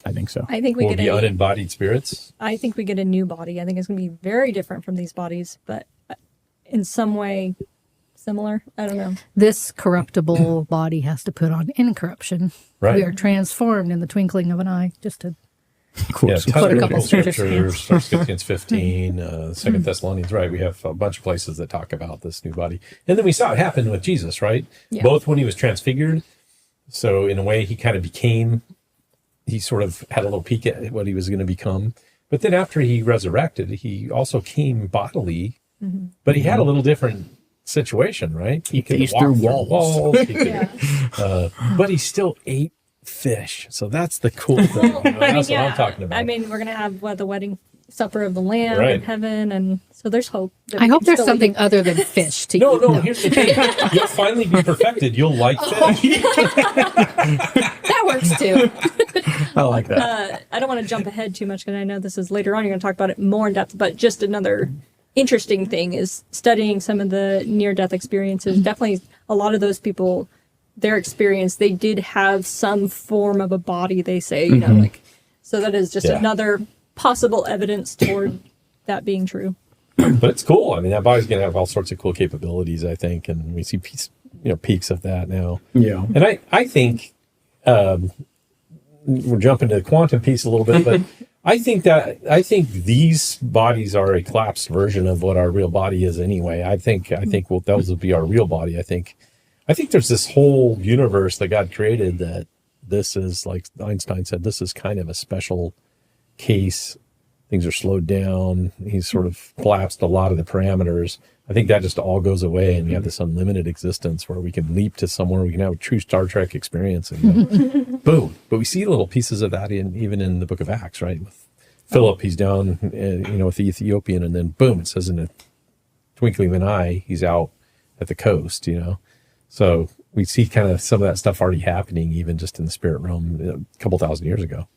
I think so. I think we Will get be unembodied spirits. I think we get a new body. I think it's going to be very different from these bodies, but in some way similar. I don't know. This corruptible body has to put on incorruption. Right. We are transformed in the twinkling of an eye. Just to Cool. Yeah, Put a tons of couple biblical scriptures. scriptures, 1 Corinthians 15, 2 Thessalonians, right? We have a bunch of places that talk about this new body. And then we saw it happen with Jesus, right? Yeah. Both when he was transfigured. So in a way, he kind of he sort of had a little peek at what he was going to become. But then after he resurrected, he also came bodily, but he had a little different situation, right? He could phased walk through through walls. walls. He could, Yeah. but he still ate fish. So that's the cool thing. You know, that's what I'm talking about. I mean, we're going to have the wedding supper of the Lamb Right. in heaven, and so there's hope. that I we hope can there's still something eat. other than fish to No, eat. no, here's the thing. You'll finally be perfected. You'll like fish. That works too. I like that. I don't want to jump ahead too much because I know this is later on. You're going to talk about it more in depth, but just another interesting thing is studying some of the near-death experiences. Definitely, a lot of those people, their experience, they did have some form of a body. They say, you know, like so that is just Yeah. another possible evidence toward that being true. But it's cool. I mean, that body's going to have all sorts of cool capabilities, I think. And we see peaks of that now. Yeah. And I think we're jumping to the quantum piece a little bit, but I think these bodies are a collapsed version of what our real body is anyway. I think well, those will be our real body. I think there's this whole universe that God created that this is, like Einstein said, this is kind of a special case. Things are slowed down. He's sort of collapsed a lot of the parameters. I think that just all goes away, and we have this unlimited existence where we can leap to somewhere. We can have a true Star Trek experience, and boom. But we see little pieces of that even in the Book of Acts, right? With Philip, he's down, with the Ethiopian, and then boom, it says in a twinkling of an eye, he's out at the coast, So we see kind of some of that stuff already happening, even just in the spirit realm, a couple thousand years ago.